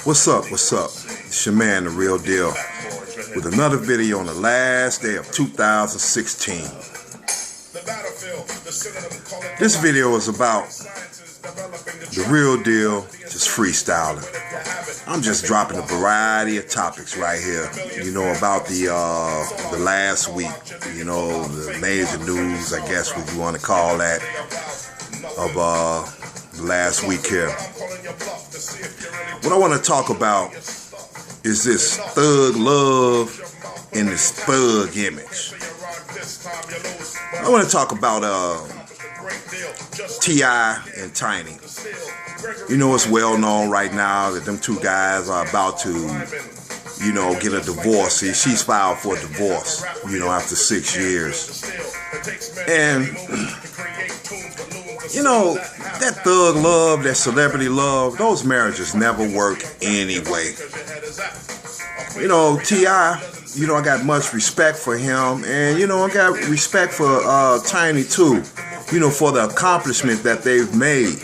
What's up? What's up? It's your man, The Real Dill, with another video on the last day of 2016. This video is about The Real Deal just freestyling. I'm just dropping a variety of topics right here, you know, about the last week, you know, the major news, I guess what you want to call that, of the last week here. What I want to talk about is this thug love and this thug image. I want to talk about T.I. and Tiny. You know, it's well known right now that them two guys are about to, you know, get a divorce. See, she's filed for a divorce, you know, after 6 years. And, you know, that thug love, that celebrity love, those marriages never work anyway. You know, T.I., you know, I got much respect for him. And, you know, I got respect for Tiny, too, you know, for the accomplishment that they've made.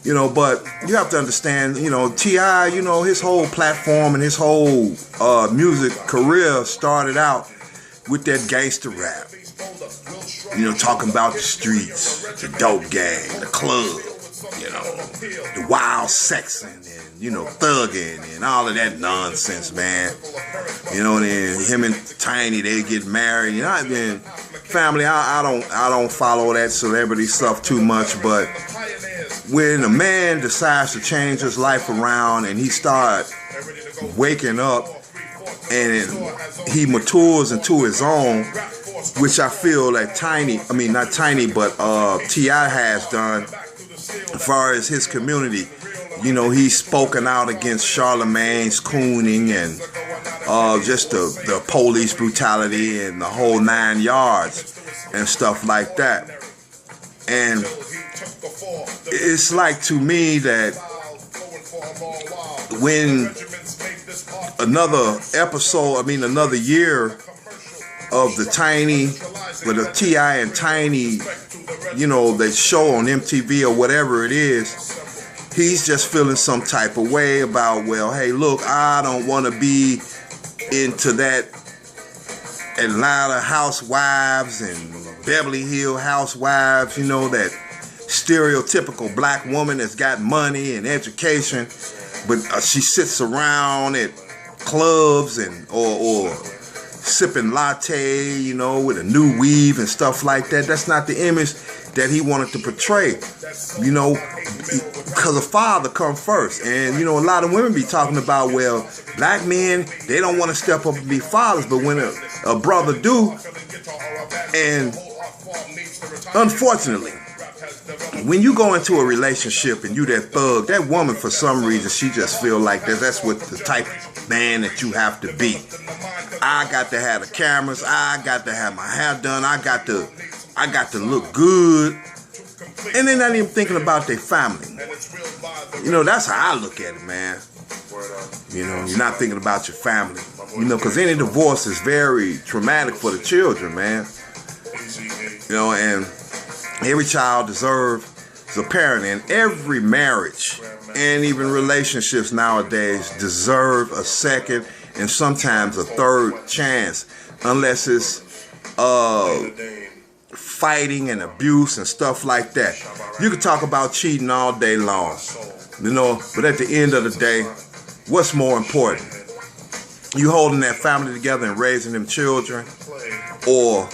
You know, but you have to understand, you know, T.I., you know, his whole platform and his whole music career started out with that gangster rap. You know, talking about the streets, the dope gang, the club, you know, the wild sexing and, you know, thugging and all of that nonsense, man. You know, and then him and Tiny, they get married. You know, I mean, family, I don't follow that celebrity stuff too much, but when a man decides to change his life around and he starts waking up and he matures into his own, which I feel that not Tiny, but T.I. has done as far as his community. You know, he's spoken out against Charlemagne's cooning and just the police brutality and the whole 9 yards and stuff like that. And it's like, to me, that when another year of the Tiny, with the T.I. and Tiny, you know, that show on MTV or whatever it is, he's just feeling some type of way about, well, hey, look, I don't want to be into that Atlanta housewives and Beverly Hills housewives, you know, that stereotypical black woman that's got money and education, but she sits around at clubs and or sipping latte, you know, with a new weave and stuff like that. That's not the image that he wanted to portray, you know, because a father come first. And, you know, a lot of women be talking about, well, black men, they don't want to step up and be fathers, but when a brother do, and unfortunately, when you go into a relationship and you that thug, that woman, for some reason, she just feel like that's what the type of man that you have to be. I got to have the cameras. I got to have my hair done. I got to look good. And they're not even thinking about their family. You know, that's how I look at it, man. You know, you're not thinking about your family. You know, because any divorce is very traumatic for the children, man. You know, and every child deserves a parent, and every marriage and even relationships nowadays deserve a second and sometimes a third chance, unless it's fighting and abuse and stuff like that. You can talk about cheating all day long, you know, but at the end of the day, what's more important? You holding that family together and raising them children, or,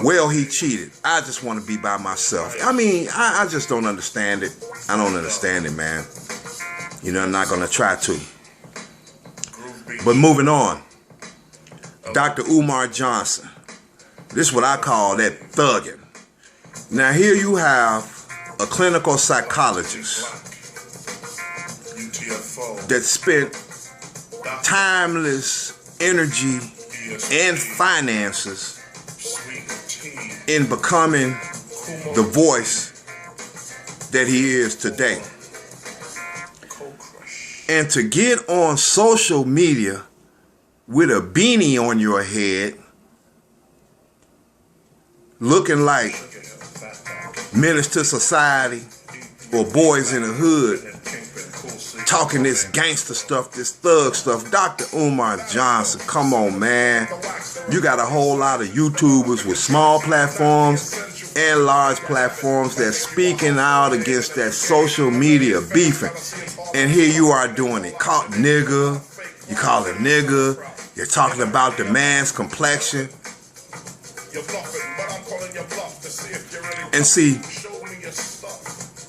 well, he cheated, I just want to be by myself. I mean, I just don't understand it. I don't understand it, man. You know, I'm not going to try to. But moving on, Dr. Umar Johnson. This is what I call that thugging. Now here you have a clinical psychologist that spent timeless energy and finances in becoming the voice that he is today. And to get on social media with a beanie on your head, looking like menace to society, or boys in the hood talking this gangster stuff, this thug stuff. Dr. Umar Johnson, come on, man. You got a whole lot of YouTubers with small platforms and large platforms that's speaking out against that social media beefing. And here you are doing it. Called nigga. You call him nigga. You're talking about the man's complexion. And see,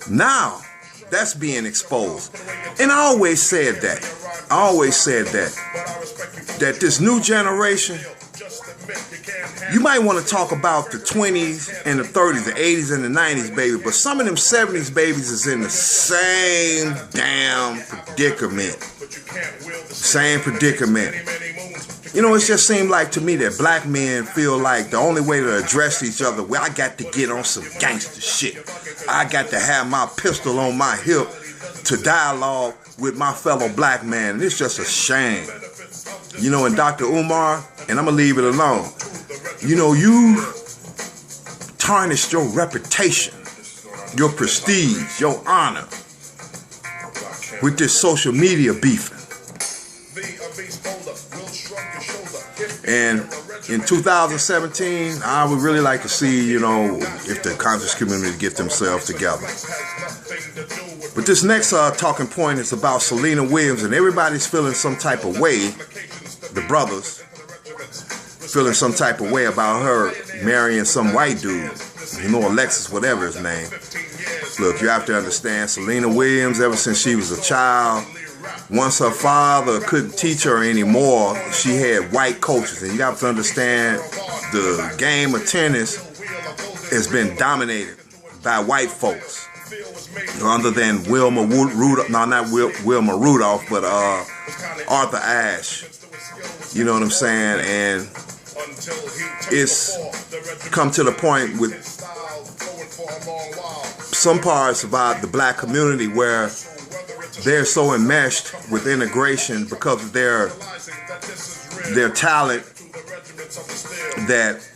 now that's being exposed. And I always said that. That this new generation, you might want to talk about the 20s and the 30s, the 80s and the 90s, baby. But some of them 70s babies is in the same damn predicament. Same predicament. You know, it just seemed like to me that black men feel like the only way to address each other, well, I got to get on some gangster shit. I got to have my pistol on my hip to dialogue with my fellow black man. And it's just a shame. You know, and Dr. Umar, and I'm going to leave it alone. You know, you tarnished your reputation, your prestige, your honor with this social media beefing. And in 2017, I would really like to see, you know, if the conscious community get themselves together. But this next talking point is about Selena Williams, and everybody's feeling some type of way. The brothers feeling some type of way about her marrying some white dude, you know, Alexis, whatever his name. Look, you have to understand, Selena Williams, ever since she was a child, once her father couldn't teach her anymore, she had white coaches. And you have to understand, the game of tennis has been dominated by white folks. Other than Wilma Rudolph, no, not Wilma Rudolph, but Arthur Ashe. You know what I'm saying? And it's come to the point with some parts about the black community where they're so enmeshed with integration because of their talent that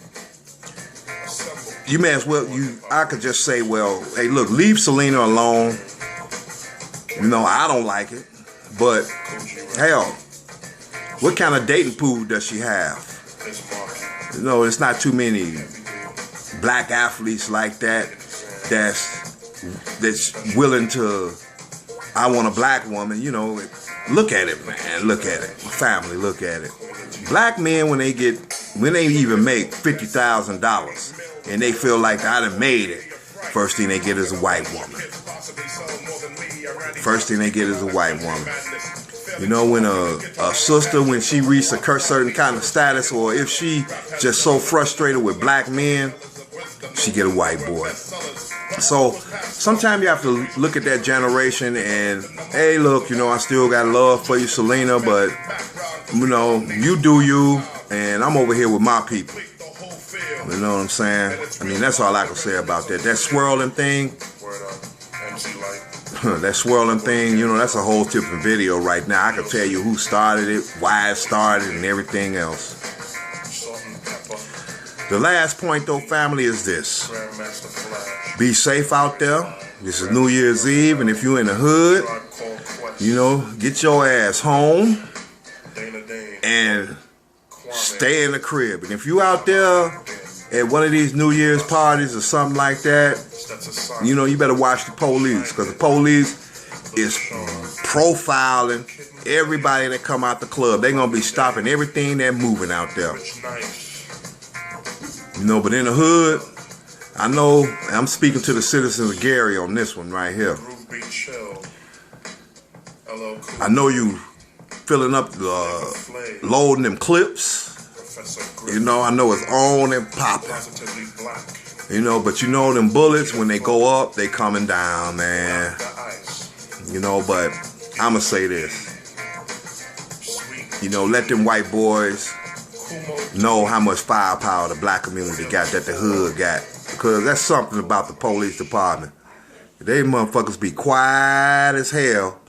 you may as well, I could just say, well, hey, look, leave Selena alone. You know, I don't like it. But, hell, what kind of dating pool does she have? You know, it's not too many black athletes like that that's willing to, I want a black woman, you know. Look at it, man. Look at it. Family, look at it. Black men, when they even make $50,000 and they feel like I done made it, first thing they get is a white woman. First thing they get is a white woman. You know, when a sister, when she reaches a certain kind of status, or if she just so frustrated with black men, she get a white boy. So sometimes you have to look at that generation and, hey, look, you know, I still got love for you, Selena, but, you know, you do you, and I'm over here with my people. You know what I'm saying? I mean, that's all I can say about that. That swirling thing, you know, that's a whole different video right now. I can tell you who started it, why it started, and everything else. The last point, though, family, is this. Be safe out there. This is New Year's Eve, and if you're in the hood, you know, get your ass home and stay in the crib. And if you out there at one of these New Year's parties or something like that, you know, you better watch the police, because the police is profiling everybody that come out the club. They're going to be stopping everything that's moving out there. You know, but in the hood, I know, I'm speaking to the citizens of Gary on this one right here. I know you filling up, loading them clips. You know, I know it's on and popping. You know, but you know them bullets, when they go up, they coming down, man. You know, but I'ma say this. You know, let them white boys know how much firepower the black community got, that the hood got. Because that's something about the police department. They motherfuckers be quiet as hell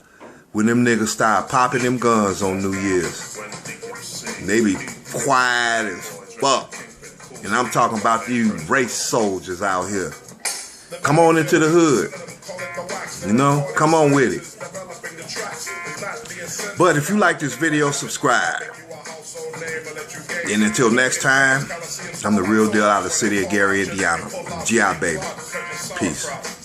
when them niggas start popping them guns on New Year's. And they be quiet as fuck. And I'm talking about you race soldiers out here. Come on into the hood. You know, come on with it. But if you like this video, subscribe. And until next time, I'm the real deal out of the city of Gary, Indiana. G.I. baby. Peace.